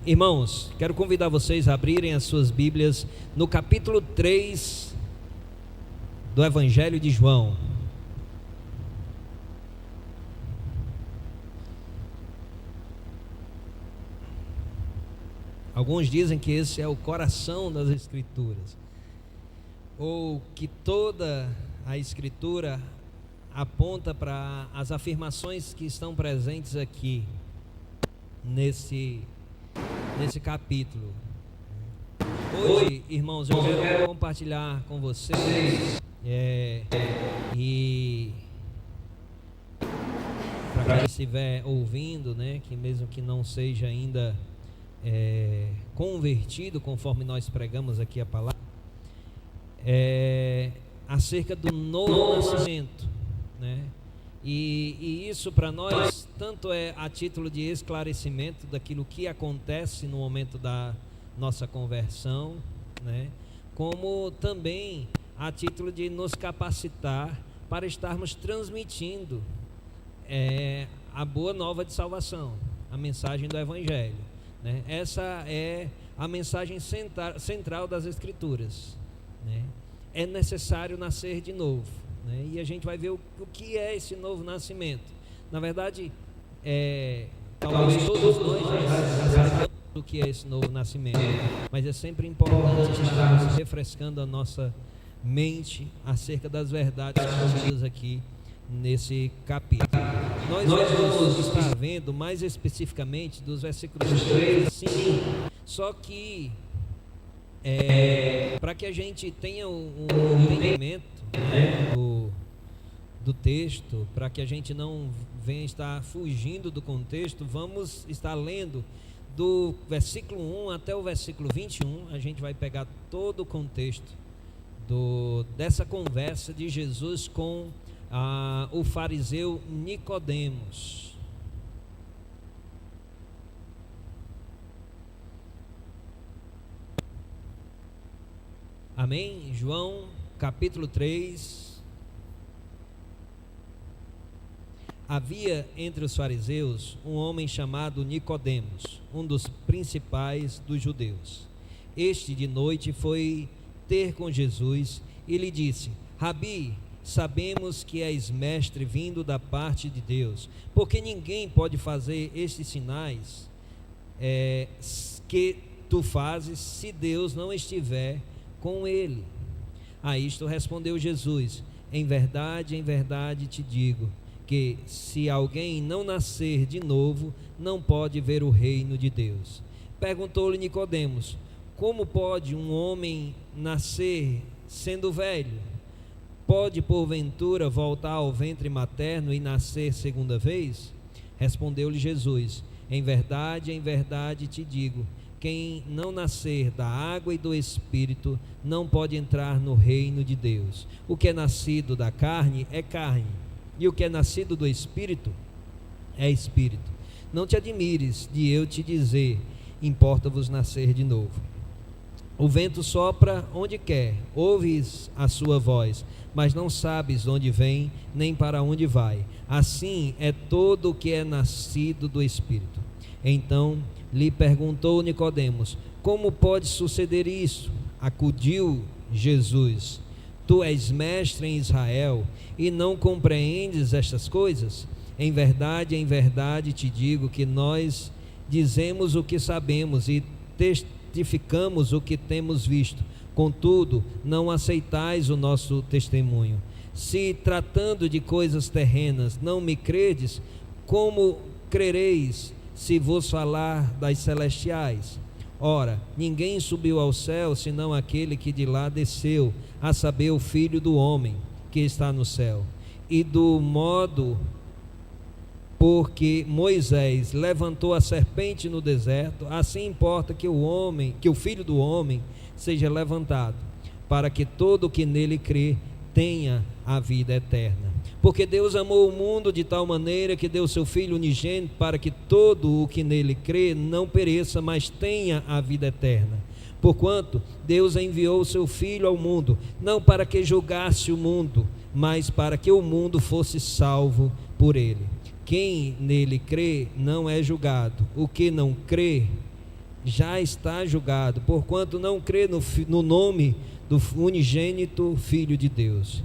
Irmãos, quero convidar vocês a abrirem as suas Bíblias no capítulo 3 do Evangelho de João. Alguns dizem que esse é o coração das Escrituras, ou que toda a Escritura aponta para as afirmações que estão presentes aqui nesse capítulo. Hoje, irmãos, eu quero compartilhar com vocês e para quem estiver ouvindo, né, que mesmo que não seja ainda convertido, conforme nós pregamos aqui a palavra, acerca do novo nascimento, né? E isso para nós tanto é a título de esclarecimento daquilo que acontece no momento da nossa conversão, né? Como também a título de nos capacitar para estarmos transmitindo a boa nova de salvação, a mensagem do Evangelho, né? Essa é a mensagem central das Escrituras, né? É necessário nascer de novo, né? E a gente vai ver o que é esse novo nascimento. Na verdade, talvez todos nós já saibamos o que é esse novo nascimento, mas é sempre importante estarmos refrescando a nossa mente acerca das verdades contidas aqui nesse capítulo. Nós vamos estar vendo mais especificamente dos versículos 3 a 5, só que para que a gente tenha um entendimento, né, do texto, para que a gente não venha estar fugindo do contexto, vamos estar lendo do versículo 1 até o versículo 21. A gente vai pegar todo o contexto dessa conversa de Jesus com o fariseu Nicodemos. Amém? João capítulo 3. Havia entre os fariseus um homem chamado Nicodemos, um dos principais dos judeus. Este de noite foi ter com Jesus e lhe disse: Rabi, sabemos que és mestre vindo da parte de Deus, porque ninguém pode fazer estes sinais que tu fazes se Deus não estiver com ele. A isto respondeu Jesus: em verdade te digo, que se alguém não nascer de novo, não pode ver o reino de Deus. Perguntou-lhe Nicodemos: como pode um homem nascer sendo velho? Pode porventura voltar ao ventre materno e nascer segunda vez? Respondeu-lhe Jesus: em verdade te digo, quem não nascer da água e do Espírito não pode entrar no reino de Deus. O que é nascido da carne é carne, e o que é nascido do Espírito é Espírito. Não te admires de eu te dizer: importa-vos nascer de novo. O vento sopra onde quer, ouves a sua voz, mas não sabes de onde vem, nem para onde vai. Assim é todo o que é nascido do Espírito. Então lhe perguntou Nicodemos: como pode suceder isso? Acudiu Jesus: tu és mestre em Israel e não compreendes estas coisas? Em verdade te digo que nós dizemos o que sabemos e testificamos o que temos visto, contudo não aceitais o nosso testemunho. Se tratando de coisas terrenas não me credes, como crereis se vos falar das celestiais? Ora, ninguém subiu ao céu senão aquele que de lá desceu, a saber, o Filho do homem que está no céu. E do modo porque Moisés levantou a serpente no deserto, assim importa que o Filho do homem seja levantado, para que todo o que nele crê tenha a vida eterna. Porque Deus amou o mundo de tal maneira que deu seu Filho unigênito, para que todo o que nele crê não pereça, mas tenha a vida eterna. Porquanto Deus enviou o seu Filho ao mundo, não para que julgasse o mundo, mas para que o mundo fosse salvo por ele. Quem nele crê não é julgado. O que não crê já está julgado, porquanto não crê no nome do unigênito Filho de Deus.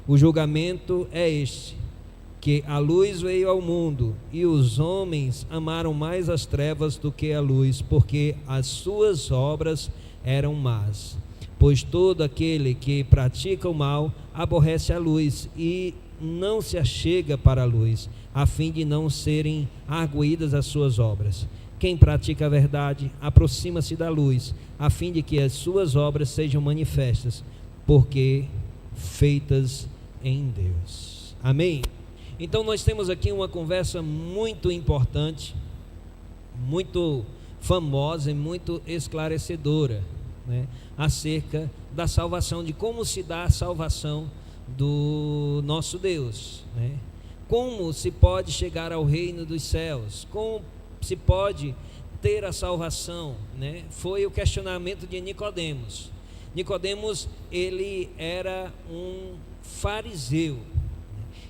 O julgamento é este, que a luz veio ao mundo, e os homens amaram mais as trevas do que a luz, porque as suas obras eram más. Pois todo aquele que pratica o mal aborrece a luz e não se achega para a luz, a fim de não serem arguídas as suas obras. Quem pratica a verdade aproxima-se da luz, a fim de que as suas obras sejam manifestas, porque feitas em Deus. Amém? Então nós temos aqui uma conversa muito importante, muito famosa e muito esclarecedora, né, acerca da salvação, de como se dá a salvação do nosso Deus, né? Como se pode chegar ao reino dos céus, como se pode ter a salvação, né? Foi o questionamento de Nicodemos. Nicodemos, ele era um fariseu,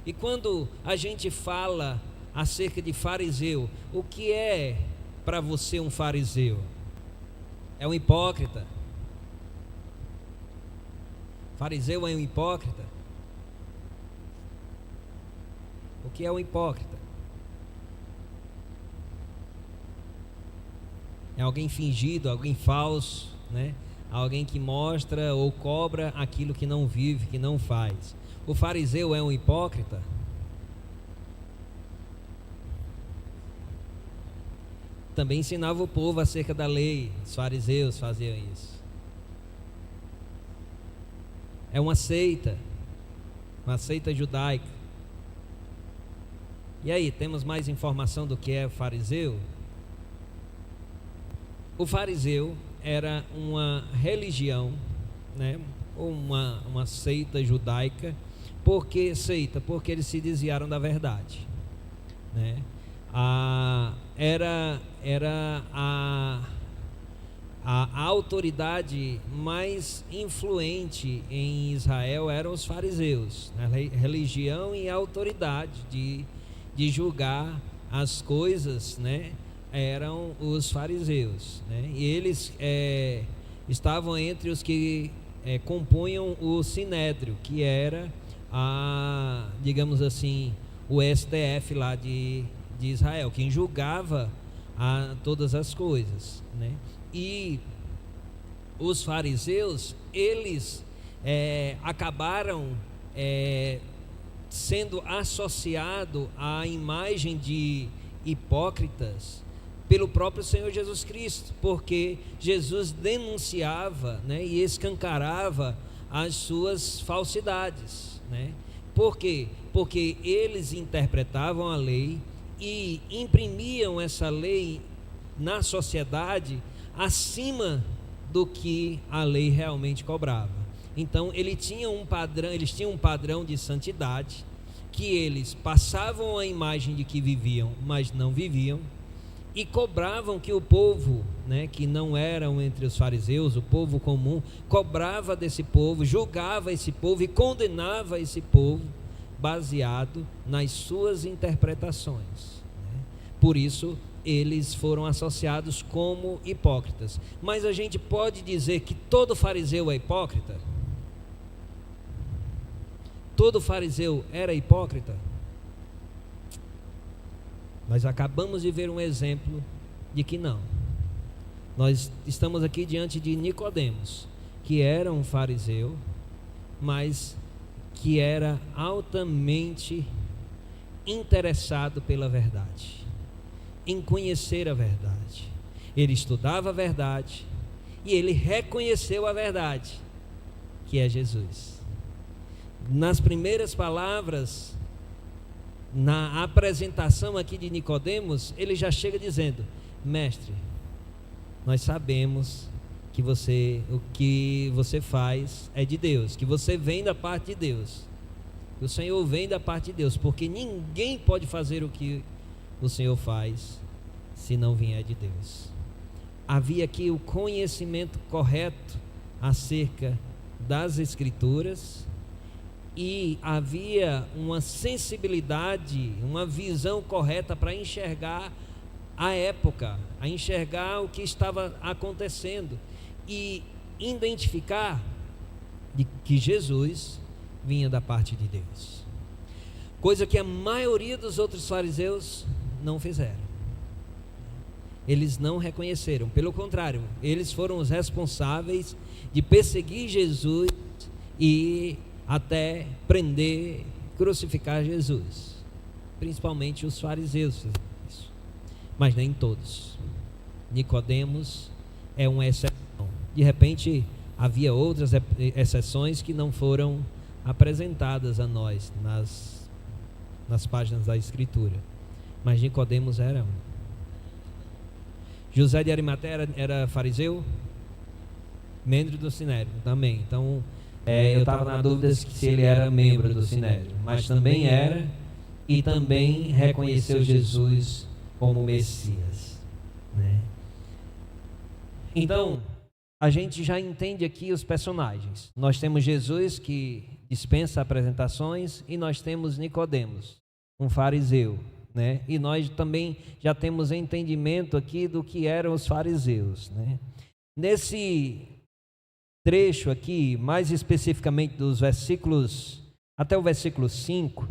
e quando a gente fala acerca de fariseu, o que é para você um fariseu? É um hipócrita? Fariseu é um hipócrita? O que é um hipócrita? É alguém fingido, alguém falso, né? Alguém que mostra ou cobra aquilo que não vive, que não faz. O fariseu é um hipócrita? Também ensinava o povo acerca da lei. Os fariseus faziam isso. É uma seita judaica. E aí, temos mais informação do que é o fariseu? O fariseu era uma religião, né? Uma seita judaica. Por que seita? Porque eles se desviaram da verdade, né? Era a autoridade mais influente em Israel eram os fariseus, a religião e a autoridade de julgar as coisas, né? Eram os fariseus, né? E eles estavam entre os que compunham o Sinédrio, que era digamos assim, o STF lá de Israel, quem julgava todas as coisas, né? E os fariseus, eles acabaram sendo associados à imagem de hipócritas pelo próprio Senhor Jesus Cristo, porque Jesus denunciava, né, e escancarava as suas falsidades, né? Por quê? Porque eles interpretavam a lei e imprimiam essa lei na sociedade acima do que a lei realmente cobrava. Então eles tinham um padrão de santidade, que eles passavam a imagem de que viviam, mas não viviam, e cobravam que o povo, né, que não eram entre os fariseus, o povo comum, cobrava desse povo, julgava esse povo e condenava esse povo baseado nas suas interpretações, né? Por isso eles foram associados como hipócritas. Mas a gente pode dizer que todo fariseu é hipócrita? Todo fariseu era hipócrita? Nós acabamos de ver um exemplo de que não. Nós estamos aqui diante de Nicodemos, que era um fariseu, mas que era altamente interessado pela verdade, em conhecer a verdade. Ele estudava a verdade e ele reconheceu a verdade, que é Jesus. Nas primeiras palavras, na apresentação aqui de Nicodemos, ele já chega dizendo: mestre, nós sabemos que o que você faz é de Deus, que você vem da parte de Deus, que o Senhor vem da parte de Deus, porque ninguém pode fazer o que o Senhor faz se não vier de Deus. Havia aqui o conhecimento correto acerca das Escrituras, e havia uma sensibilidade, uma visão correta para enxergar à época, a enxergar o que estava acontecendo e identificar de que Jesus vinha da parte de Deus, coisa que a maioria dos outros fariseus não fizeram. Eles não reconheceram, pelo contrário, eles foram os responsáveis de perseguir Jesus e até prender, crucificar Jesus. Principalmente os fariseus fizeram isso, mas nem todos. Nicodemos é uma exceção. De repente havia outras exceções que não foram apresentadas a nós nas páginas da Escritura, mas Nicodemos era um. José de Arimateia era fariseu, membro do Sinédrio também. Então eu estava na dúvida se ele era membro do Sinédrio, mas também era, e também reconheceu Jesus como Messias, né? Então a gente já entende aqui os personagens. Nós temos Jesus, que dispensa apresentações, e nós temos Nicodemos, um fariseu, né? E nós também já temos entendimento aqui do que eram os fariseus, né? Nesse trecho aqui, mais especificamente dos versículos até o versículo 5,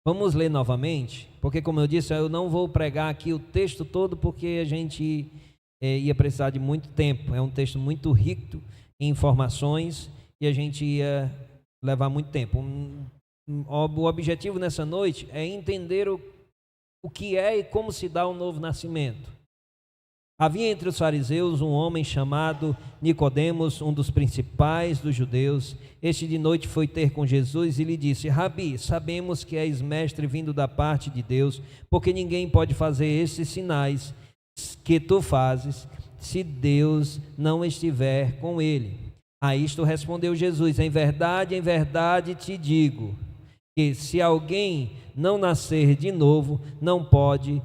vamos ler novamente, porque, como eu disse, eu não vou pregar aqui o texto todo, porque a gente ia precisar de muito tempo. É um texto muito rico em informações e a gente ia levar muito tempo. O objetivo nessa noite é entender o que é e como se dá o novo nascimento. Havia entre os fariseus um homem chamado Nicodemos, um dos principais dos judeus. Este de noite foi ter com Jesus e lhe disse: Rabi, sabemos que és mestre vindo da parte de Deus, porque ninguém pode fazer esses sinais que tu fazes se Deus não estiver com ele. A isto respondeu Jesus: em verdade te digo, que se alguém não nascer de novo, não pode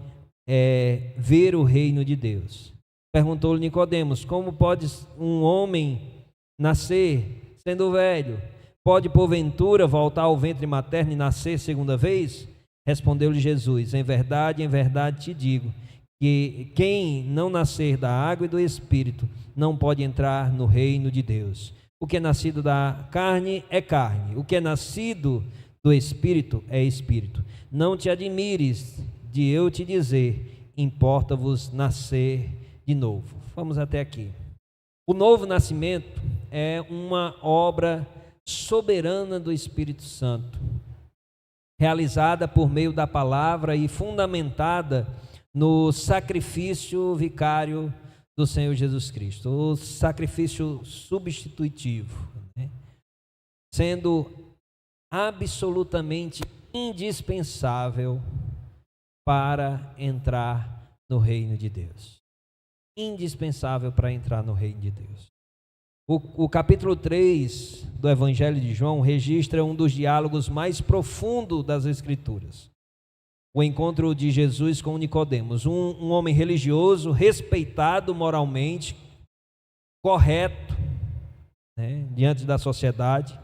ver o reino de Deus. Perguntou-lhe Nicodemos: como pode um homem nascer sendo velho? Pode porventura voltar ao ventre materno e nascer segunda vez? Respondeu-lhe Jesus: em verdade te digo, que quem não nascer da água e do Espírito não pode entrar no reino de Deus. O que é nascido da carne é carne, o que é nascido do Espírito é Espírito. Não te admires de eu te dizer: importa-vos nascer de novo. Vamos até aqui. O novo nascimento é uma obra soberana do Espírito Santo, realizada por meio da palavra e fundamentada no sacrifício vicário do Senhor Jesus Cristo, o sacrifício substitutivo, né? Sendo absolutamente indispensável para entrar no reino de Deus. Indispensável para entrar no reino de Deus. O capítulo 3 do Evangelho de João registra um dos diálogos mais profundos das Escrituras. O encontro de Jesus com Nicodemos, um homem religioso, respeitado moralmente, correto, né, diante da sociedade,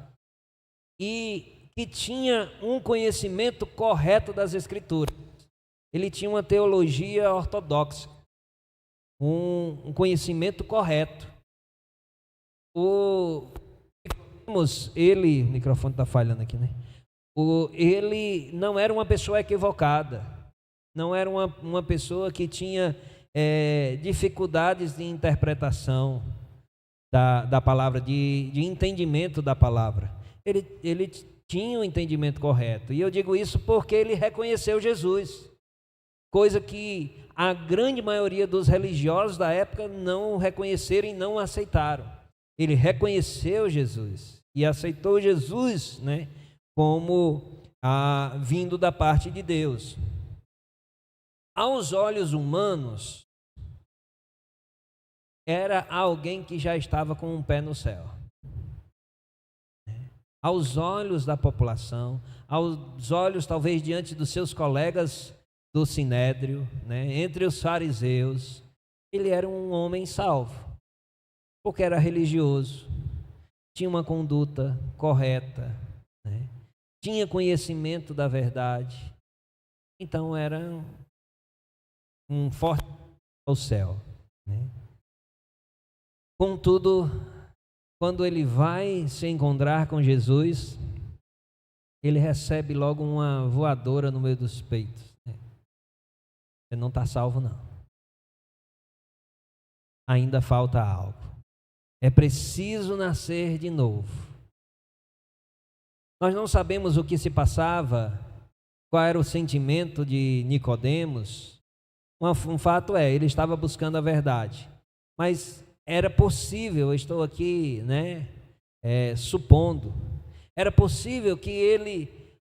e que tinha um conhecimento correto das Escrituras. Ele tinha uma teologia ortodoxa, um conhecimento correto. O microfone está falhando aqui, né? Ele não era uma pessoa equivocada, não era uma pessoa que tinha dificuldades de interpretação da palavra, de entendimento da palavra. Ele tinha o entendimento correto, e eu digo isso porque ele reconheceu Jesus, coisa que a grande maioria dos religiosos da época não reconheceram e não aceitaram. Ele reconheceu Jesus e aceitou Jesus, né, como vindo da parte de Deus. Aos olhos humanos, era alguém que já estava com um pé no céu. Aos olhos da população, aos olhos talvez diante dos seus colegas do Sinédrio, né, entre os fariseus, ele era um homem salvo, porque era religioso, tinha uma conduta correta, né, tinha conhecimento da verdade. Então era um forte ao céu, né? Contudo, quando ele vai se encontrar com Jesus, ele recebe logo uma voadora no meio dos peitos, né? Você não está salvo, não. Ainda falta algo. É preciso nascer de novo. Nós não sabemos o que se passava, qual era o sentimento de Nicodemos. Um fato é, ele estava buscando a verdade. Mas era possível, eu estou aqui, supondo, era possível que ele,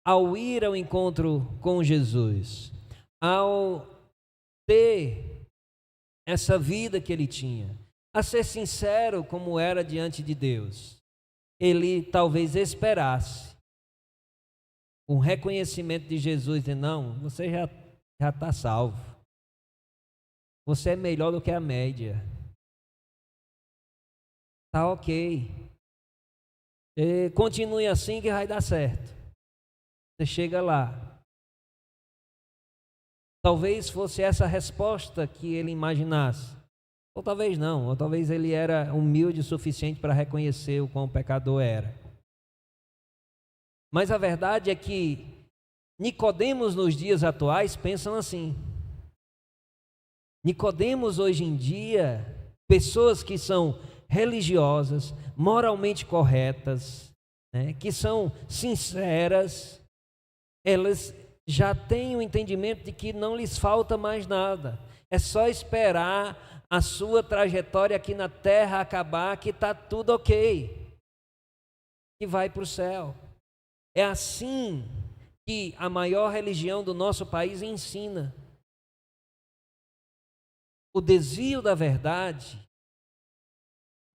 ao ir ao encontro com Jesus, ao ter essa vida que ele tinha, a ser sincero como era diante de Deus, ele talvez esperasse um reconhecimento de Jesus, e não, você já está salvo, você é melhor do que a média, está ok, continue assim que vai dar certo, você chega lá. Talvez fosse essa a resposta que ele imaginasse, ou talvez não, ou talvez ele era humilde o suficiente para reconhecer o quão pecador era. Mas a verdade é que Nicodemos nos dias atuais pensam assim. Nicodemos hoje em dia, pessoas que são religiosas, moralmente corretas, né, que são sinceras, elas já têm o entendimento de que não lhes falta mais nada. É só esperar a sua trajetória aqui na terra acabar, que está tudo ok, que vai para o céu. É assim que a maior religião do nosso país ensina. O desvio da verdade,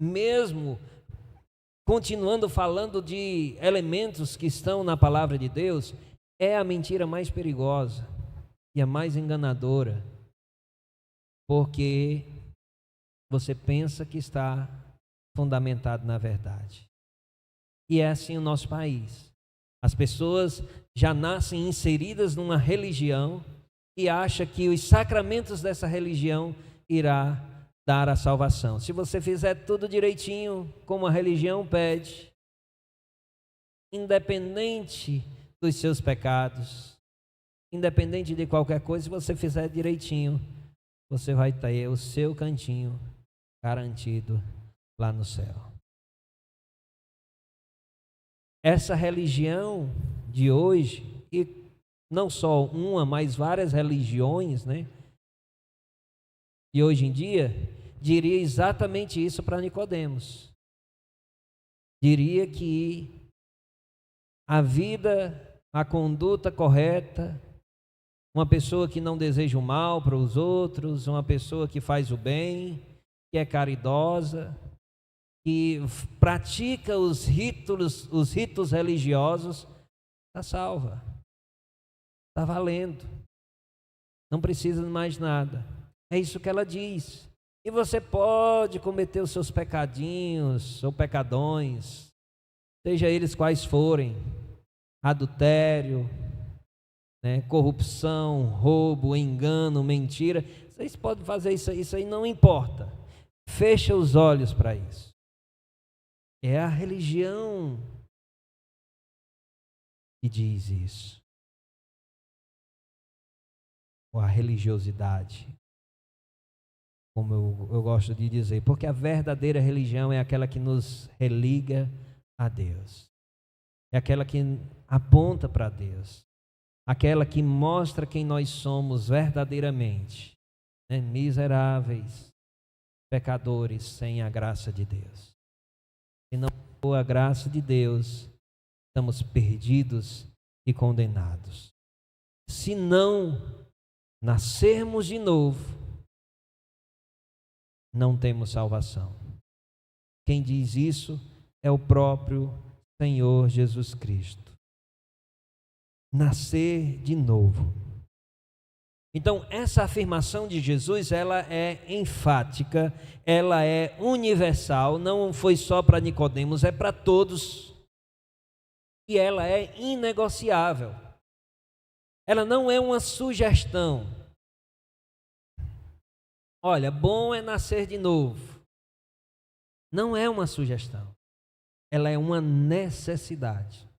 mesmo continuando falando de elementos que estão na palavra de Deus, é a mentira mais perigosa e a mais enganadora, porque você pensa que está fundamentado na verdade. E é assim o nosso país. As pessoas já nascem inseridas numa religião e acham que os sacramentos dessa religião irá dar a salvação. Se você fizer tudo direitinho, como a religião pede, independente dos seus pecados, independente de qualquer coisa, se você fizer direitinho, você vai ter o seu cantinho garantido lá no céu. Essa religião de hoje, e não só uma, mas várias religiões, de hoje em dia, diria exatamente isso para Nicodemos. Diria que a vida, a conduta correta, uma pessoa que não deseja o mal para os outros, uma pessoa que faz o bem, que é caridosa, que pratica os ritos religiosos, está salva, está valendo, não precisa de mais nada. É isso que ela diz. E você pode cometer os seus pecadinhos ou pecadões, seja eles quais forem, adultério, corrupção, roubo, engano, mentira. Vocês podem fazer isso aí não importa. Fecha os olhos para isso. É a religião que diz isso. Ou a religiosidade, como eu gosto de dizer, porque a verdadeira religião é aquela que nos religa a Deus, é aquela que aponta para Deus, aquela que mostra quem nós somos verdadeiramente, miseráveis, pecadores sem a graça de Deus. Se não for a graça de Deus, estamos perdidos e condenados. Se não nascermos de novo, não temos salvação. Quem diz isso é o próprio Senhor Jesus Cristo. Nascer de novo. Então, essa afirmação de Jesus, ela é enfática, ela é universal, não foi só para Nicodemos, é para todos. E ela é inegociável. Ela não é uma sugestão. olha, bom é nascer de novo. Não é uma sugestão. Ela é uma necessidade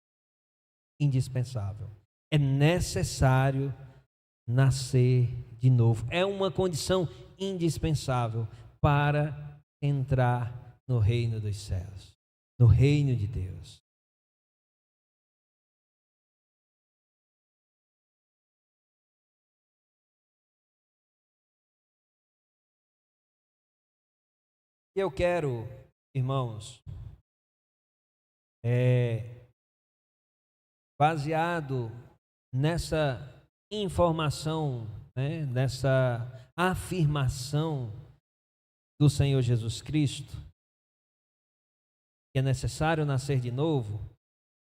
indispensável. É necessário nascer de novo. É uma condição indispensável para entrar no reino dos céus, no reino de Deus. Eu quero, irmãos, baseado nessa informação, né, nessa afirmação do Senhor Jesus Cristo, que é necessário nascer de novo,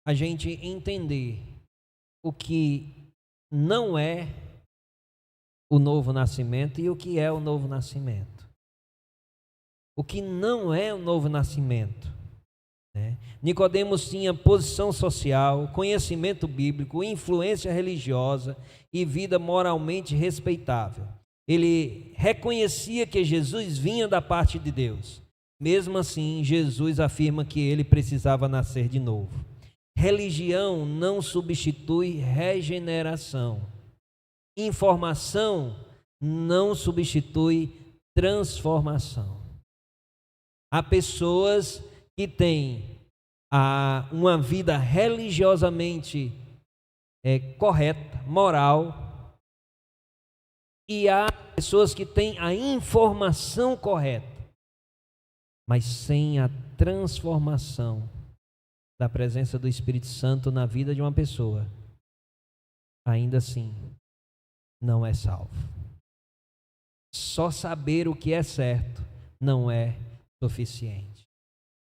a gente entender o que não é o novo nascimento e o que é o novo nascimento. O que não é o novo nascimento, né? Nicodemos tinha posição social, conhecimento bíblico, influência religiosa e vida moralmente respeitável. Ele reconhecia que Jesus vinha da parte de Deus. Mesmo assim, Jesus afirma que ele precisava nascer de novo. Religião não substitui regeneração. Informação não substitui transformação. Há pessoas que têm uma vida religiosamente correta, moral, e há pessoas que têm a informação correta, mas sem a transformação da presença do Espírito Santo na vida de uma pessoa, ainda assim não é salvo. Só saber o que é certo não é suficiente.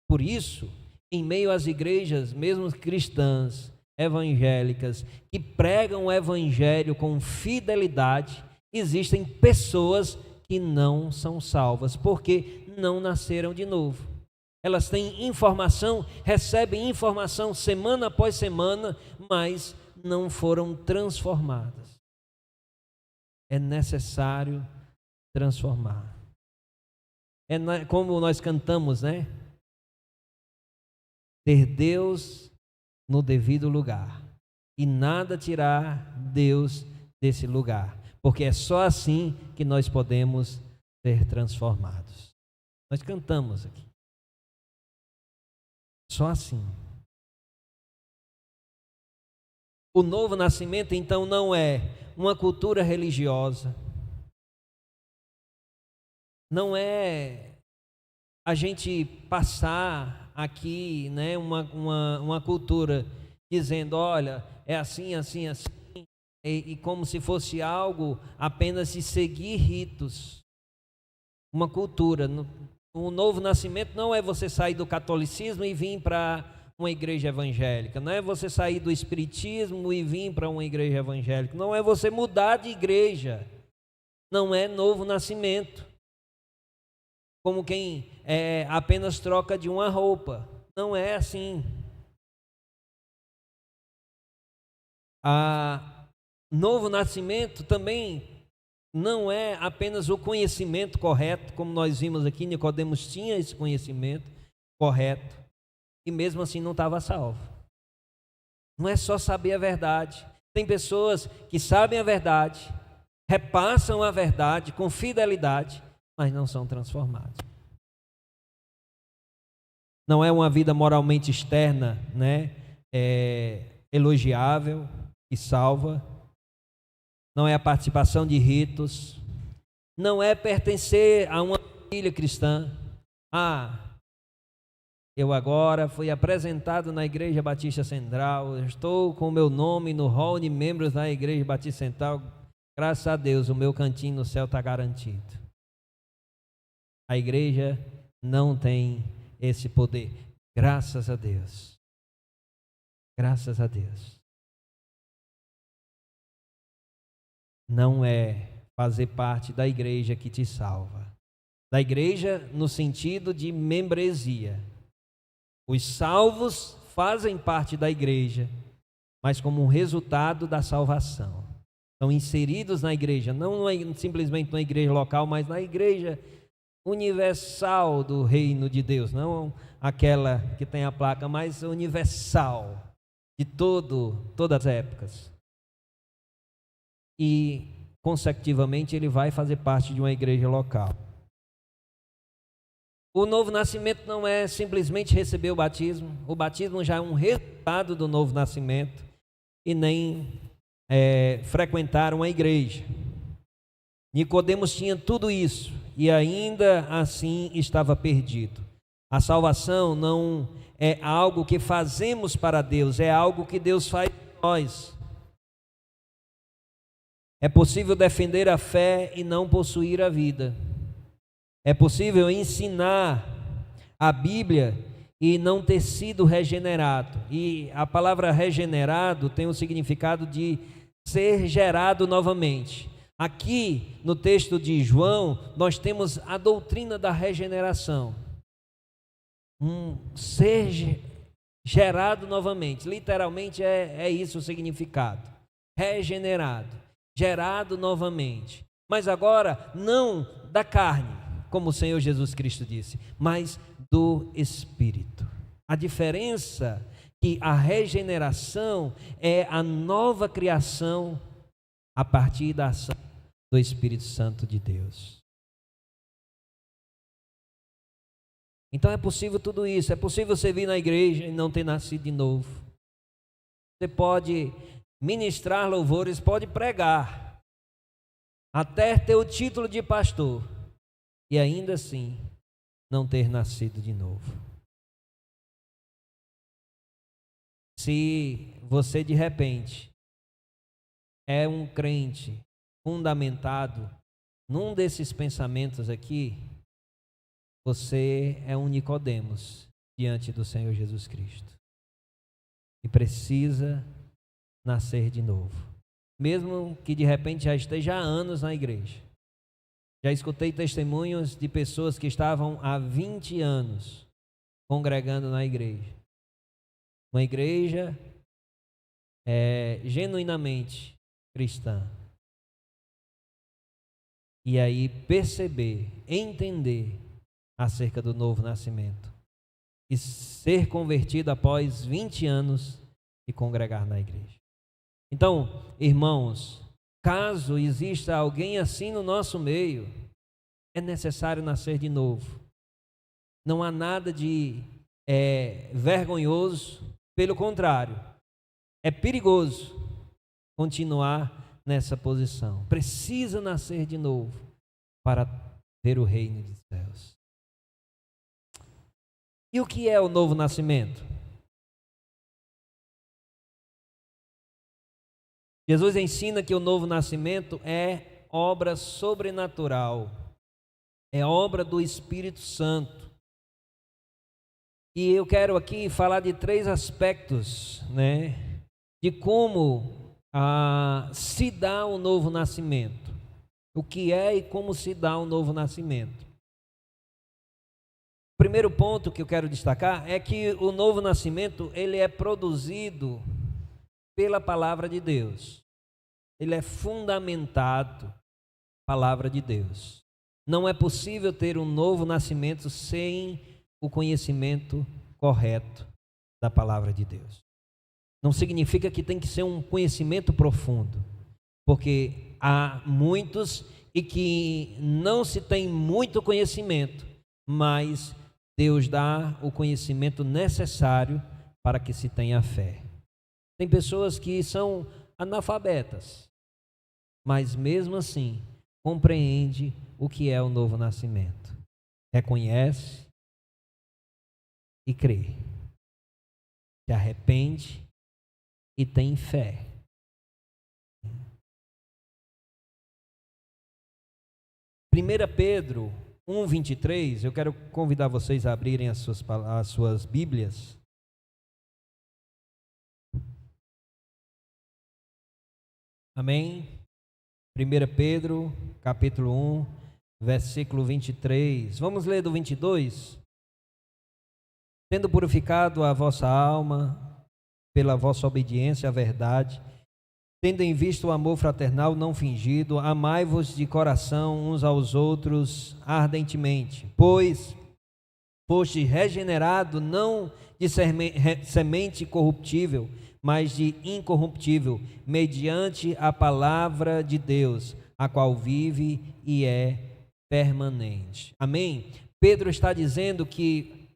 Por isso, em meio às igrejas, mesmo cristãs, evangélicas, que pregam o evangelho com fidelidade, existem pessoas que não são salvas, porque não nasceram de novo. Elas têm informação, recebem informação semana após semana, mas não foram transformadas. É necessário transformar. Como nós cantamos, né? Ter Deus no devido lugar e nada tirar Deus desse lugar, porque é só assim que nós podemos ser transformados. Nós cantamos aqui. Só assim. O novo nascimento, então, não é uma cultura religiosa, não é a gente passar aqui, né, uma cultura dizendo, olha, é assim, assim, assim, e como se fosse algo apenas de seguir ritos. Uma cultura. O novo nascimento não é você sair do catolicismo e vir para uma igreja evangélica, não é você sair do espiritismo e vir para uma igreja evangélica, não é você mudar de igreja, não é novo nascimento. Como quem apenas troca de uma roupa. Não é assim. Novo nascimento também não é apenas o conhecimento correto, como nós vimos aqui, Nicodemos tinha esse conhecimento correto, e mesmo assim não estava salvo. Não é só saber a verdade. Tem pessoas que sabem a verdade, repassam a verdade com fidelidade, mas não são transformados. Não é uma vida moralmente externa, né, elogiável e salva. Não é a participação de ritos. Não é pertencer a uma família cristã. Eu agora fui apresentado na Igreja Batista Central, eu estou com o meu nome no hall de membros da Igreja Batista Central. Graças a Deus, o meu cantinho no céu está garantido. A igreja não tem esse poder. Graças a Deus. Graças a Deus. Não é fazer parte da igreja que te salva. Da igreja no sentido de membresia. Os salvos fazem parte da igreja, mas como um resultado da salvação. São inseridos na igreja, não simplesmente na igreja local, mas na igreja universal do reino de Deus, não aquela que tem a placa, mas universal de todas as épocas. E consecutivamente ele vai fazer parte de uma igreja local. O novo nascimento não é simplesmente receber o batismo já é um resultado do novo nascimento, e nem frequentar uma igreja. Nicodemos tinha tudo isso e ainda assim estava perdido. A salvação não é algo que fazemos para Deus, é algo que Deus faz por nós. É possível defender a fé e não possuir a vida. É possível ensinar a Bíblia e não ter sido regenerado. E a palavra regenerado tem o significado de ser gerado novamente. Aqui no texto de João, nós temos a doutrina da regeneração. Ser gerado novamente. Literalmente é isso o significado. Regenerado, gerado novamente. Mas agora não da carne, como o Senhor Jesus Cristo disse, mas do Espírito. A diferença é que a regeneração é a nova criação a partir da ação do Espírito Santo de Deus. Então é possível tudo isso, é possível você vir na igreja e não ter nascido de novo. Você pode ministrar louvores, pode pregar, até ter o título de pastor, e ainda assim não ter nascido de novo. Se você de repente é um crente fundamentado num desses pensamentos aqui, você é um Nicodemos diante do Senhor Jesus Cristo e precisa nascer de novo, mesmo que de repente já esteja há anos na igreja. Já escutei testemunhos de pessoas que estavam há 20 anos congregando na igreja. Uma igreja genuinamente cristã. E aí perceber, entender acerca do novo nascimento. E ser convertido após 20 anos e congregar na igreja. Então, irmãos, caso exista alguém assim no nosso meio, é necessário nascer de novo. Não há nada de vergonhoso, pelo contrário, é perigoso continuar nessa posição. Precisa nascer de novo para ver o reino dos céus. E o que é o novo nascimento? Jesus ensina que o novo nascimento é obra sobrenatural, é obra do Espírito Santo. E eu quero aqui falar de 3 aspectos, de como se dá o novo nascimento. O que é e como se dá o novo nascimento. O primeiro ponto que eu quero destacar é que o novo nascimento, ele é produzido pela palavra de Deus. Ele é fundamentado na palavra de Deus. Não é possível ter um novo nascimento sem o conhecimento correto da palavra de Deus. Não significa que tem que ser um conhecimento profundo, porque há muitos e que não se tem muito conhecimento, mas Deus dá o conhecimento necessário para que se tenha fé. Tem pessoas que são analfabetas, mas mesmo assim compreende o que é o novo nascimento. Reconhece e crê. Se arrepende e tem fé. 1 Pedro 1:23, eu quero convidar vocês a abrirem as suas Bíblias. Amém? 1 Pedro, capítulo 1, versículo 23. Vamos ler do 22. Tendo purificado a vossa alma pela vossa obediência à verdade, Tendo em vista o amor fraternal não fingido, amai-vos de coração uns aos outros ardentemente, pois foste regenerado não de semente corruptível, mas de incorruptível, mediante a palavra de Deus, a qual vive e é permanente. Amém? Pedro está dizendo que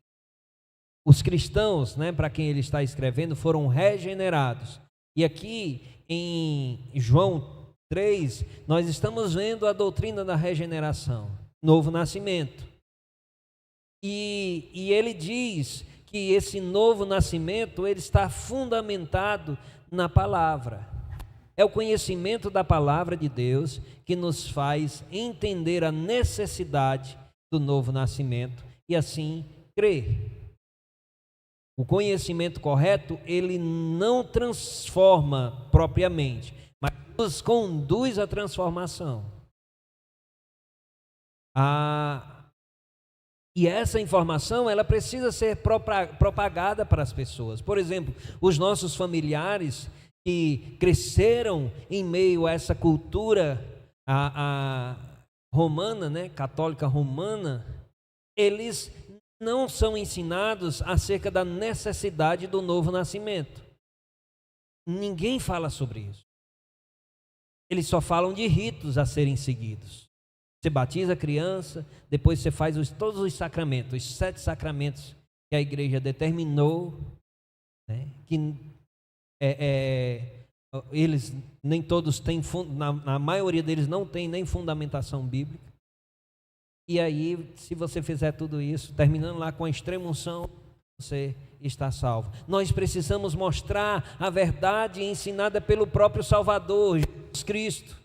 os cristãos, para quem ele está escrevendo, foram regenerados. E aqui em João 3, nós estamos vendo a doutrina da regeneração, novo nascimento. E ele diz que esse novo nascimento, ele está fundamentado na palavra. É o conhecimento da palavra de Deus que nos faz entender a necessidade do novo nascimento e assim crer. O conhecimento correto, ele não transforma propriamente, mas nos conduz à transformação. E essa informação, ela precisa ser propagada para as pessoas. Por exemplo, os nossos familiares que cresceram em meio a essa cultura romana, católica romana, eles não são ensinados acerca da necessidade do novo nascimento. Ninguém fala sobre isso. Eles só falam de ritos a serem seguidos. Você batiza a criança, depois você faz todos os sacramentos, os 7 sacramentos que a igreja determinou, que eles nem todos têm, na maioria deles não tem nem fundamentação bíblica. E aí, se você fizer tudo isso, terminando lá com a extrema-unção, você está salvo. Nós precisamos mostrar a verdade ensinada pelo próprio Salvador, Jesus Cristo.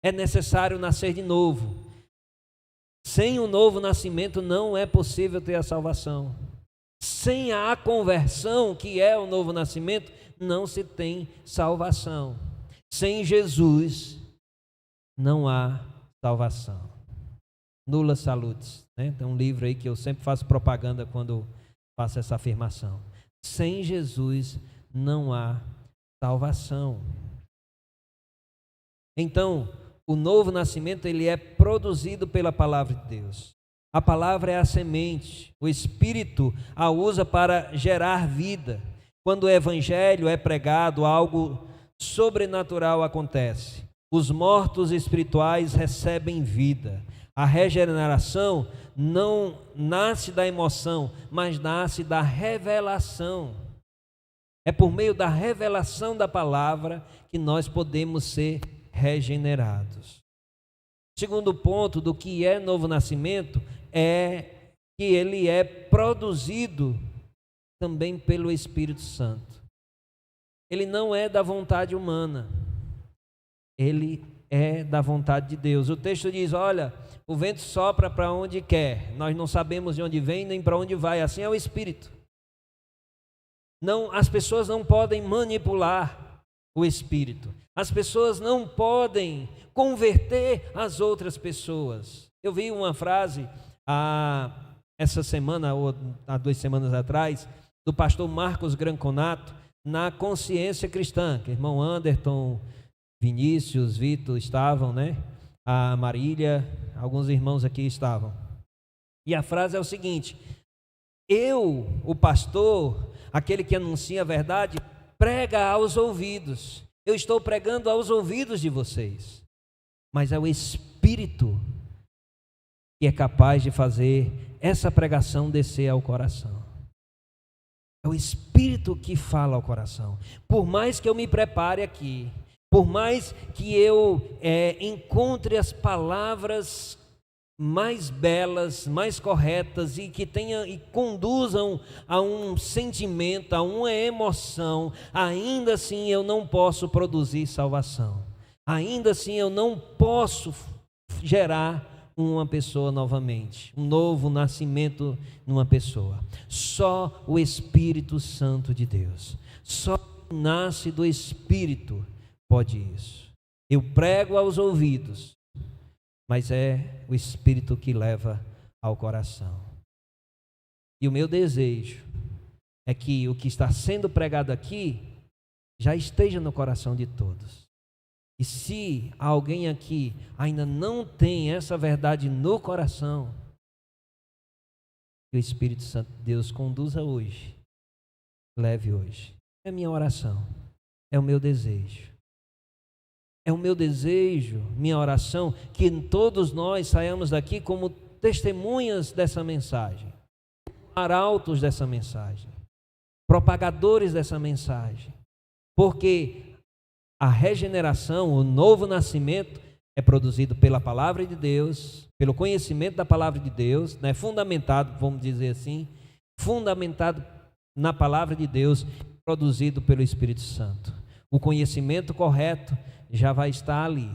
É necessário nascer de novo. Sem o novo nascimento não é possível ter a salvação. Sem a conversão, que é o novo nascimento, não se tem salvação. Sem Jesus não há salvação. Nulla salutes, Tem um livro aí que eu sempre faço propaganda quando faço essa afirmação. Sem Jesus não há salvação. Então, o novo nascimento, ele é produzido pela palavra de Deus. A palavra é a semente, o Espírito a usa para gerar vida. Quando o Evangelho é pregado, algo sobrenatural acontece. Os mortos espirituais recebem vida. A regeneração não nasce da emoção, mas nasce da revelação. É por meio da revelação da palavra que nós podemos ser regenerados. Segundo ponto do que é novo nascimento é que ele é produzido também pelo Espírito Santo. Ele não é da vontade humana, ele é da vontade de Deus. O texto diz: olha, o vento sopra para onde quer, nós não sabemos de onde vem nem para onde vai, assim é o Espírito. Não, as pessoas não podem manipular o Espírito. As pessoas não podem converter as outras pessoas. Eu vi uma frase essa semana, ou há 2 semanas atrás, do pastor Marcos Granconato, na Consciência Cristã, que o irmão Anderton, Vinícius, Vitor estavam, a Marília, alguns irmãos aqui estavam. E a frase é o seguinte: eu, o pastor, aquele que anuncia a verdade, prega aos ouvidos. Eu estou pregando aos ouvidos de vocês, mas é o Espírito que é capaz de fazer essa pregação descer ao coração. É o Espírito que fala ao coração. Por mais que eu me prepare aqui, por mais que eu encontre as palavras mais belas, mais corretas e que conduzam a um sentimento, a uma emoção, ainda assim eu não posso produzir salvação. Ainda assim eu não posso gerar uma pessoa novamente, um novo nascimento numa pessoa. Só o Espírito Santo de Deus, só quem nasce do Espírito pode isso. Eu prego aos ouvidos, mas é o Espírito que leva ao coração. E o meu desejo é que o que está sendo pregado aqui já esteja no coração de todos. E se alguém aqui ainda não tem essa verdade no coração, que o Espírito Santo de Deus conduza hoje, leve hoje. É a minha oração, é o meu desejo. É o meu desejo, minha oração, que todos nós saiamos daqui como testemunhas dessa mensagem, arautos dessa mensagem, propagadores dessa mensagem, porque a regeneração, o novo nascimento é produzido pela palavra de Deus, pelo conhecimento da palavra de Deus, né? Fundamentado, vamos dizer assim, fundamentado na palavra de Deus, produzido pelo Espírito Santo. O conhecimento correto já vai estar ali.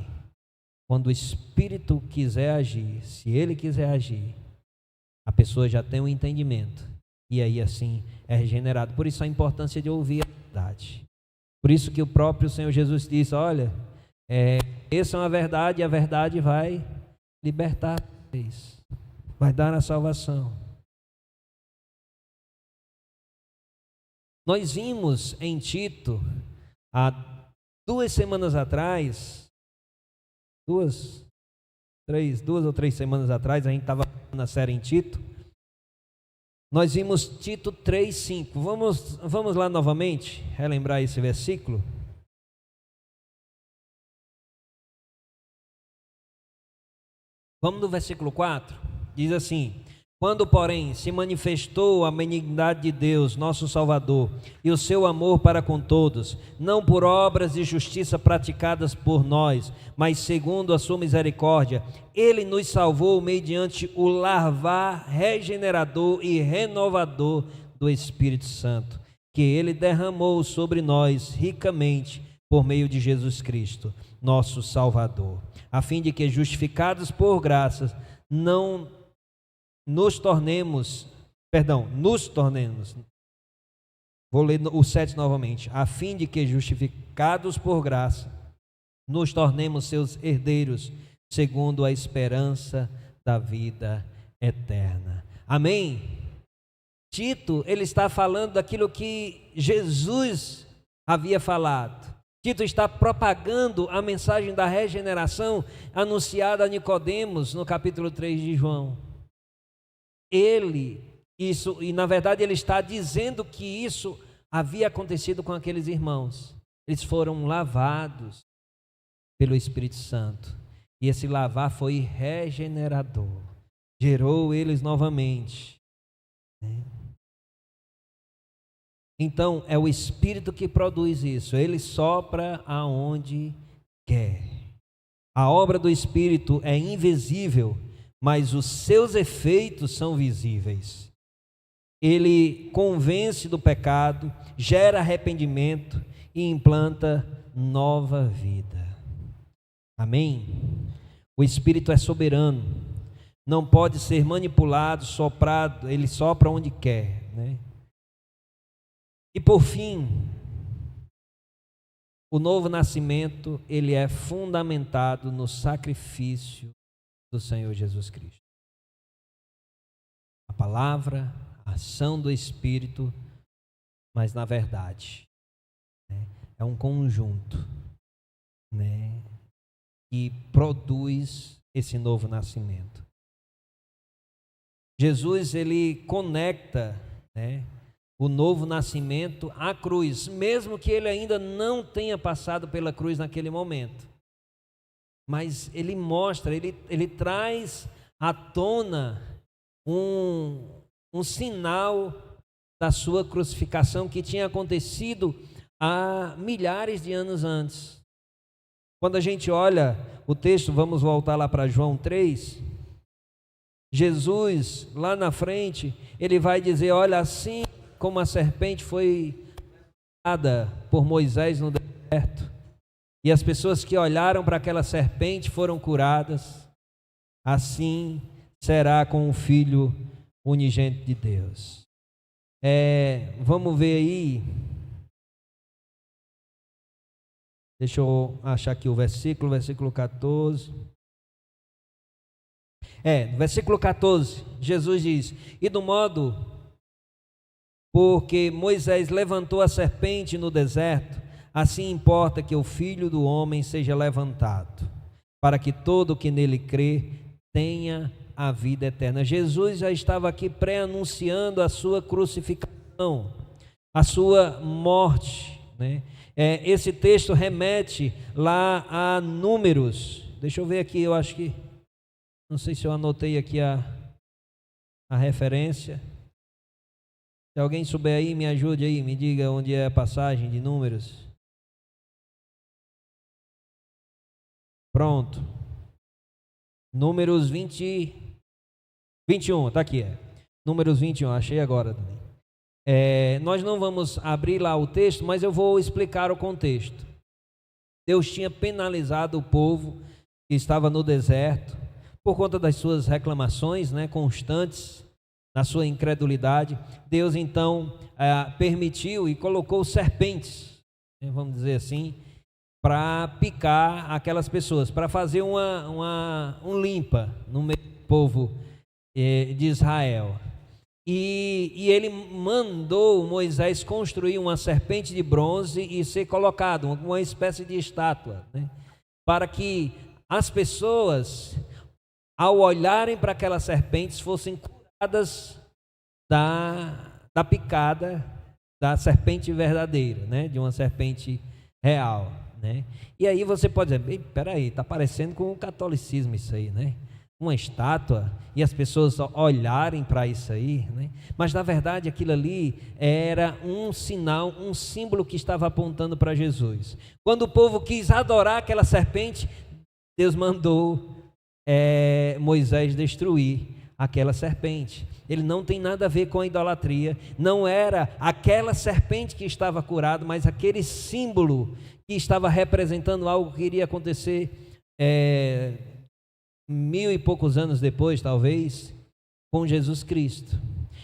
Quando o Espírito quiser agir, se ele quiser agir, a pessoa já tem um entendimento. E aí assim é regenerado. Por isso a importância de ouvir a verdade. Por isso que o próprio Senhor Jesus disse, olha, essa é uma verdade e a verdade vai libertar vocês. Vai dar a salvação. Nós vimos em Tito, há 2 semanas atrás, 2 ou 3 semanas atrás, a gente estava na série em Tito, nós vimos Tito 3:5. Vamos lá novamente, relembrar esse versículo. Vamos no versículo 4, diz assim: quando, porém, se manifestou a benignidade de Deus, nosso Salvador, e o seu amor para com todos, não por obras de justiça praticadas por nós, mas segundo a sua misericórdia, ele nos salvou mediante o lavar regenerador e renovador do Espírito Santo, que ele derramou sobre nós ricamente por meio de Jesus Cristo, nosso Salvador, a fim de que, justificados por graça, nos tornemos, vou ler o 7 novamente, a fim de que, justificados por graça, nos tornemos seus herdeiros, segundo a esperança da vida eterna. Amém? Tito, ele está falando daquilo que Jesus havia falado. Tito está propagando a mensagem da regeneração anunciada a Nicodemos no capítulo 3 de João. E na verdade ele está dizendo que isso havia acontecido com aqueles irmãos. Eles foram lavados pelo Espírito Santo. E esse lavar foi regenerador. Gerou eles novamente. Então é o Espírito que produz isso. Ele sopra aonde quer. A obra do Espírito é invisível, mas os seus efeitos são visíveis. Ele convence do pecado, gera arrependimento e implanta nova vida. Amém? O Espírito é soberano, não pode ser manipulado, soprado, ele sopra onde quer, né? E por fim, o novo nascimento, ele é fundamentado no sacrifício do Senhor Jesus Cristo. A palavra, a ação do Espírito, mas na verdade, é um conjunto, que produz esse novo nascimento. Jesus, ele conecta, o novo nascimento à cruz, mesmo que ele ainda não tenha passado pela cruz naquele momento. Mas ele mostra, ele traz à tona um sinal da sua crucificação que tinha acontecido há milhares de anos antes. Quando a gente olha o texto, vamos voltar lá para João 3, Jesus, lá na frente, ele vai dizer, olha, assim como a serpente foi dada por Moisés no deserto, e as pessoas que olharam para aquela serpente foram curadas, assim será com o Filho unigênito de Deus. Vamos ver aí, deixa eu achar aqui o versículo 14. No versículo 14, Jesus diz, e do modo porque Moisés levantou a serpente no deserto, assim importa que o Filho do Homem seja levantado, para que todo o que nele crê tenha a vida eterna. Jesus já estava aqui pré-anunciando a sua crucificação, a sua morte, né? Esse texto remete lá a Números. Deixa eu ver aqui, eu acho que, não sei se eu anotei aqui a referência. Se alguém souber aí, me ajude aí, me diga onde é a passagem de Números. Pronto. Números 21, está aqui. Números 21, achei agora também. Nós não vamos abrir lá o texto, mas eu vou explicar o contexto. Deus tinha penalizado o povo que estava no deserto por conta das suas reclamações, né, constantes, na sua incredulidade. Deus então permitiu e colocou serpentes, né, vamos dizer assim, para picar aquelas pessoas, para fazer um limpa no meio do povo de Israel. E ele mandou Moisés construir uma serpente de bronze e ser colocado, uma espécie de estátua, né? Para que as pessoas, ao olharem para aquelas serpentes, fossem curadas da picada da serpente verdadeira, né? De uma serpente real, né? E aí você pode dizer, peraí, está parecendo com o catolicismo isso aí, né? Uma estátua e as pessoas olharem para isso aí, né? Mas na verdade aquilo ali era um sinal, um símbolo que estava apontando para Jesus. Quando o povo quis adorar aquela serpente, Deus mandou Moisés destruir aquela serpente. Ele não tem nada a ver com a idolatria, não era aquela serpente que estava curada, mas aquele símbolo que estava representando algo que iria acontecer 1000 e poucos anos depois, talvez, com Jesus Cristo.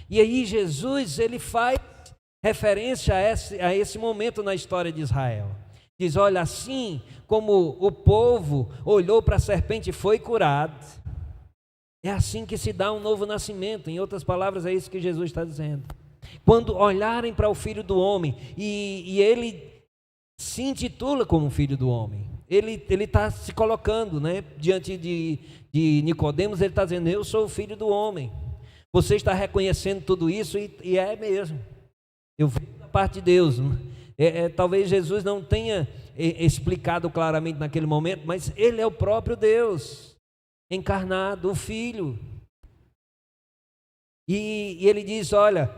E aí Jesus, ele faz referência a esse momento na história de Israel. Diz, olha, assim como o povo olhou para a serpente e foi curado, é assim que se dá um novo nascimento. Em outras palavras, é isso que Jesus está dizendo. Quando olharem para o Filho do Homem, e ele se intitula como Filho do Homem, ele está se colocando, né, diante de Nicodemos, ele está dizendo, eu sou o Filho do Homem. Você está reconhecendo tudo isso e é mesmo. Eu venho da parte de Deus. Talvez Jesus não tenha explicado claramente naquele momento, mas ele é o próprio Deus encarnado, o Filho. E ele diz, olha,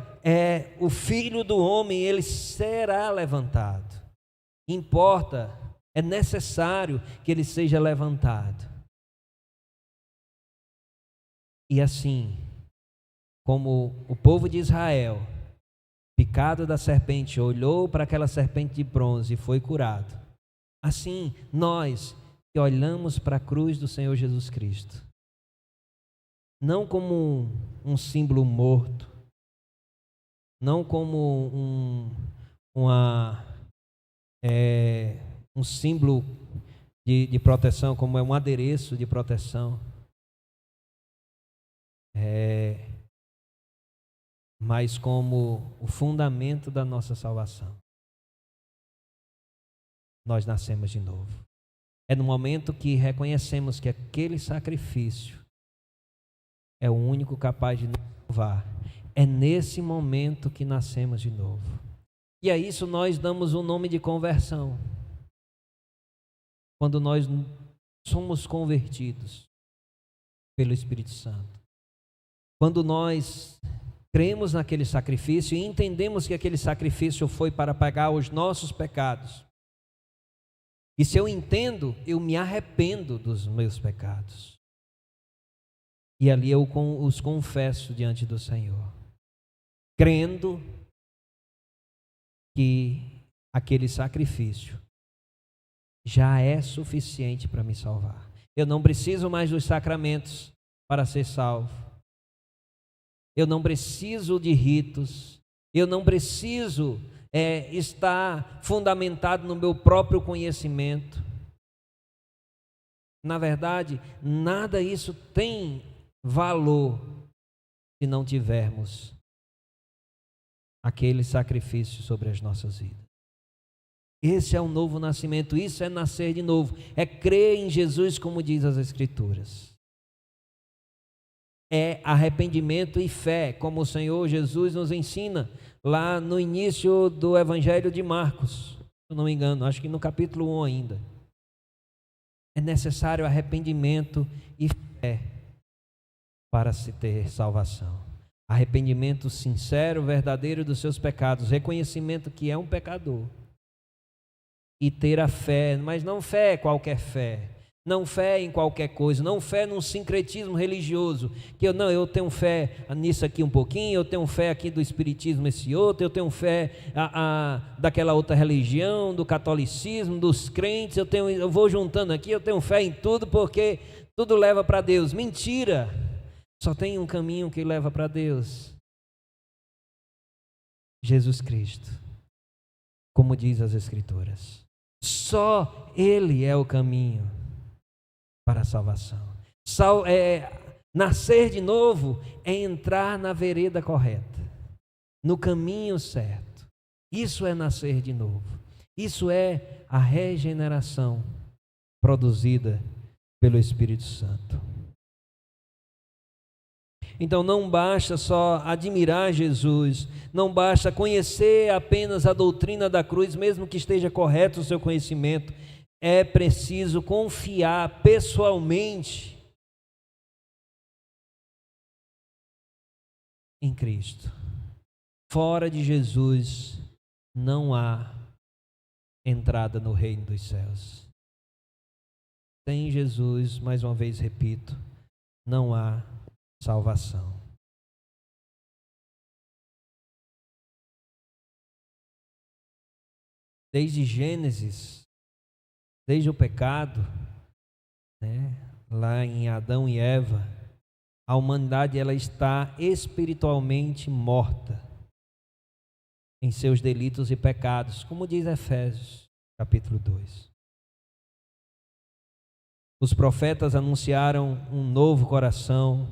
o Filho do Homem, ele será levantado. Importa, é necessário que ele seja levantado. E assim, como o povo de Israel, picado da serpente, olhou para aquela serpente de bronze e foi curado, assim nós que olhamos para a cruz do Senhor Jesus Cristo, não como um símbolo morto, não como um símbolo de proteção, como é um adereço de proteção, mas como o fundamento da nossa salvação. Nós nascemos de novo. É no momento que reconhecemos que aquele sacrifício é o único capaz de nos salvar. É nesse momento que nascemos de novo. E a isso nós damos o nome de conversão. Quando nós somos convertidos pelo Espírito Santo. Quando nós cremos naquele sacrifício e entendemos que aquele sacrifício foi para pagar os nossos pecados. E se eu entendo, eu me arrependo dos meus pecados. E ali eu os confesso diante do Senhor, crendo que aquele sacrifício já é suficiente para me salvar. Eu não preciso mais dos sacramentos para ser salvo. Eu não preciso de ritos. Eu não preciso estar fundamentado no meu próprio conhecimento. Na verdade, nada isso tem valor se não tivermos aquele sacrifício sobre as nossas vidas. Esse é o novo nascimento, isso é nascer de novo, é crer em Jesus, como diz as Escrituras. É arrependimento e fé, como o Senhor Jesus nos ensina lá no início do Evangelho de Marcos, se eu não me engano, acho que no capítulo 1 ainda. É necessário arrependimento e fé para se ter salvação. Arrependimento sincero, verdadeiro dos seus pecados, reconhecimento que é um pecador. E ter a fé, mas não fé qualquer fé, não fé em qualquer coisa, não fé num sincretismo religioso, que eu tenho fé nisso aqui um pouquinho, eu tenho fé aqui do espiritismo esse outro, eu tenho fé daquela outra religião, do catolicismo, dos crentes, eu vou juntando aqui, eu tenho fé em tudo porque tudo leva para Deus. Mentira! Só tem um caminho que leva para Deus: Jesus Cristo, como diz as Escrituras. Só Ele é o caminho para a salvação. Nascer de novo é entrar na vereda correta, no caminho certo. Isso é nascer de novo. Isso é a regeneração produzida pelo Espírito Santo. Então não basta só admirar Jesus, não basta conhecer apenas a doutrina da cruz, mesmo que esteja correto o seu conhecimento. É preciso confiar pessoalmente em Cristo. Fora de Jesus não há entrada no reino dos céus. Sem Jesus, mais uma vez repito, não há salvação. Desde Gênesis, desde o pecado, lá em Adão e Eva, a humanidade ela está espiritualmente morta em seus delitos e pecados, como diz Efésios, capítulo 2. Os profetas anunciaram um novo coração.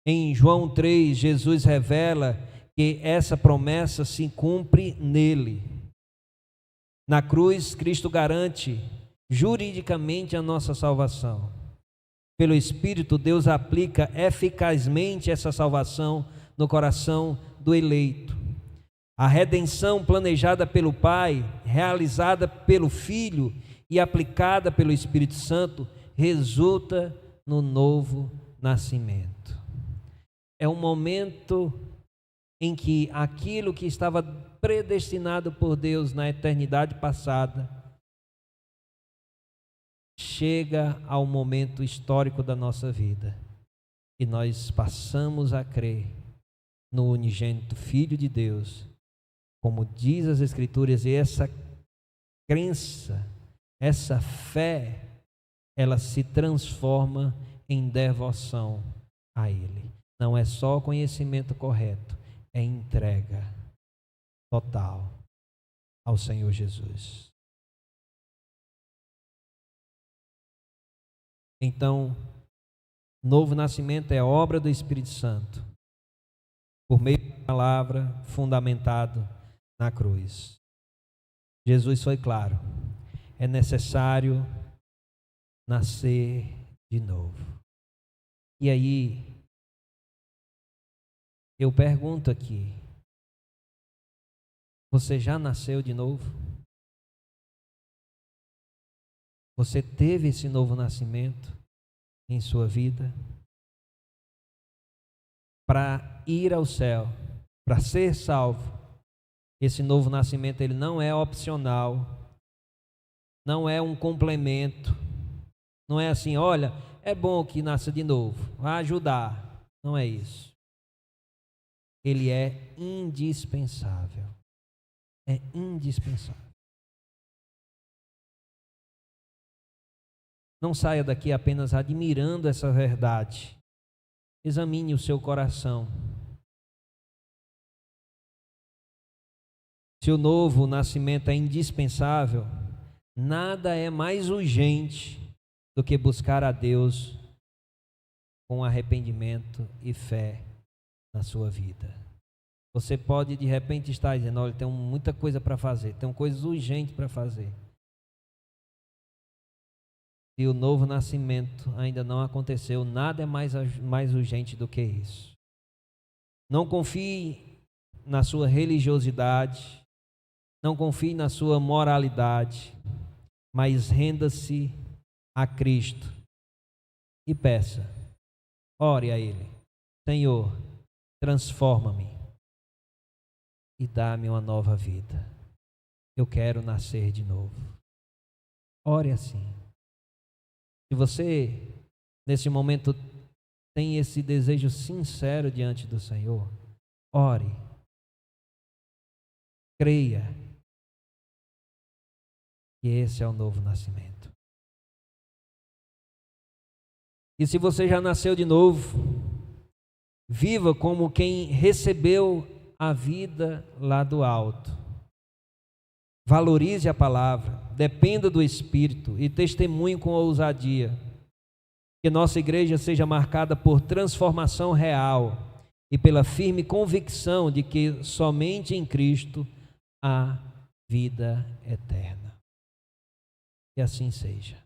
Em João 3, Jesus revela que essa promessa se cumpre nele. Na cruz, Cristo garante juridicamente a nossa salvação. Pelo Espírito, Deus aplica eficazmente essa salvação no coração do eleito. A redenção planejada pelo Pai, realizada pelo Filho e aplicada pelo Espírito Santo, resulta no novo nascimento. É um momento em que aquilo que estava predestinado por Deus na eternidade passada chega ao momento histórico da nossa vida e nós passamos a crer no unigênito Filho de Deus, como diz as Escrituras, e essa crença, essa fé, ela se transforma em devoção a Ele. Não é só conhecimento correto, é entrega total ao Senhor Jesus. Então, novo nascimento é obra do Espírito Santo, por meio da palavra, fundamentado na cruz. Jesus foi claro: é necessário nascer de novo. E aí, eu pergunto aqui: você já nasceu de novo? Você teve esse novo nascimento em sua vida? Para ir ao céu, para ser salvo, esse novo nascimento ele não é opcional, não é um complemento, não é assim, olha, é bom que nasça de novo, vai ajudar. Não é isso. Ele é indispensável. É indispensável. Não saia daqui apenas admirando essa verdade. Examine o seu coração. Se o novo nascimento é indispensável, nada é mais urgente do que buscar a Deus com arrependimento e fé na sua vida. Você pode de repente estar dizendo: olha, tem muita coisa para fazer, tem coisas urgentes para fazer. Se o novo nascimento ainda não aconteceu, nada é mais urgente do que isso. Não confie na sua religiosidade, não confie na sua moralidade, mas renda-se a Cristo e peça, ore a Ele: Senhor, transforma-me e dá-me uma nova vida. Eu quero nascer de novo. Ore assim. Se você, nesse momento, tem esse desejo sincero diante do Senhor, ore. Creia que esse é o novo nascimento. E se você já nasceu de novo, viva como quem recebeu a vida lá do alto. Valorize a palavra, dependa do Espírito e testemunhe com ousadia. Que nossa igreja seja marcada por transformação real e pela firme convicção de que somente em Cristo há vida eterna. Que assim seja.